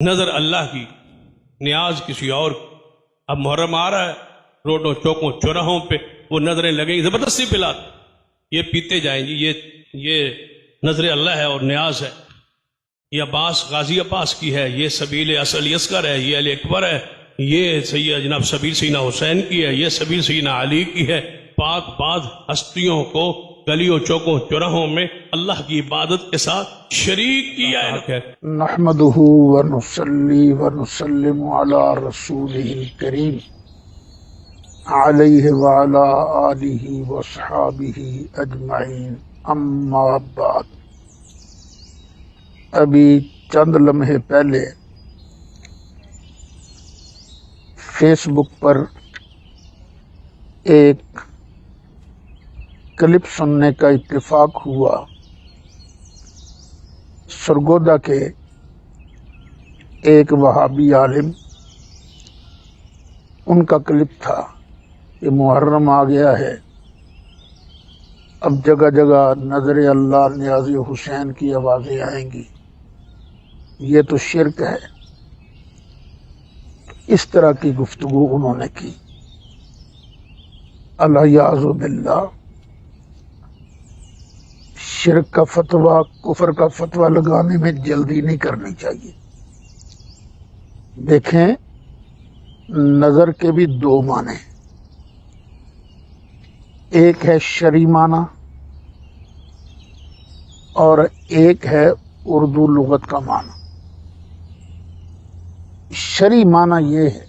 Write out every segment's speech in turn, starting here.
نظر اللہ کی، نیاز کسی اور کی۔ اب محرم آ رہا ہے، روڈوں چوکوں چوراہوں پہ وہ نظریں لگیں گی، زبردستی پلاتے، یہ پیتے جائیں گی، یہ نظر اللہ ہے اور نیاز ہے۔ یہ عباس غازی عباس کی ہے، یہ سبیل اصل اصغر ہے، یہ علی اکبر ہے، یہ سید جناب سبیل سیدنا حسین کی ہے، یہ سبیل سیدنا علی کی ہے۔ پاک باز ہستیوں کو گلیوں چوکوں چوراہوں میں اللہ کی عبادت کے ساتھ شریک کیا ہے۔ نحمده ونصلي ونسلم على رسوله الكريم عليه وعلى آله وصحابه اجمعین، اما بعد۔ ابھی چند لمحے پہلے فیس بک پر ایک کلپ سننے کا اتفاق ہوا۔ سرگودا کے ایک وہابی عالم، ان کا کلپ تھا کہ محرم آ گیا ہے، اب جگہ جگہ نظر اللہ نیاز حسین کی آوازیں آئیں گی، یہ تو شرک ہے۔ اس طرح کی گفتگو انہوں نے کی۔ الیاذ باللہ، شرک کا فتویٰ، کفر کا فتویٰ لگانے میں جلدی نہیں کرنی چاہیے۔ دیکھیں، نظر کے بھی دو معنی، ایک ہے شرعی معنی اور ایک ہے اردو لغت کا معنی۔ شرعی معنی یہ ہے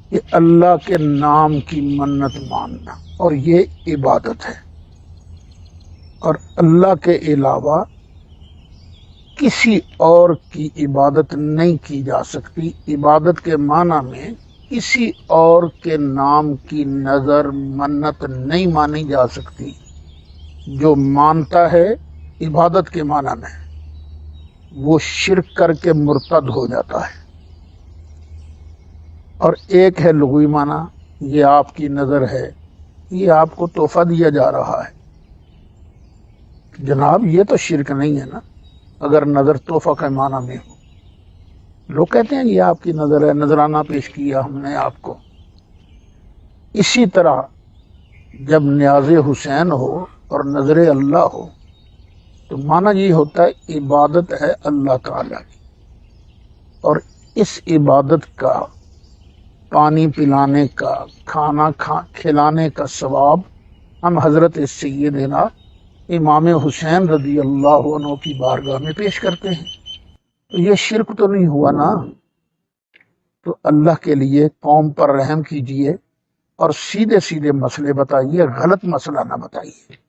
کہ اللہ کے نام کی منت ماننا، اور یہ عبادت ہے، اور اللہ کے علاوہ کسی اور کی عبادت نہیں کی جا سکتی۔ عبادت کے معنی میں کسی اور کے نام کی نظر منت نہیں مانی جا سکتی۔ جو مانتا ہے عبادت کے معنی میں، وہ شرک کر کے مرتد ہو جاتا ہے۔ اور ایک ہے لغوی معنی، یہ آپ کی نظر ہے، یہ آپ کو تحفہ دیا جا رہا ہے۔ جناب، یہ تو شرک نہیں ہے نا، اگر نظر تحفہ کے معنی میں ہو۔ لوگ کہتے ہیں یہ آپ کی نظر ہے، نذرانہ پیش کیا ہم نے آپ کو۔ اسی طرح جب نیاز حسین ہو اور نظر اللہ ہو تو معنی یہ ہوتا ہے عبادت ہے اللہ تعالیٰ کی، اور اس عبادت کا، پانی پلانے کا، کھانا کھلانے کا ثواب ہم حضرت سیدنا امام حسین رضی اللہ عنہ کی بارگاہ میں پیش کرتے ہیں۔ تو یہ شرک تو نہیں ہوا نا؟ تو اللہ کے لیے قوم پر رحم کیجئے اور سیدھے سیدھے مسئلے بتائیے، غلط مسئلہ نہ بتائیے۔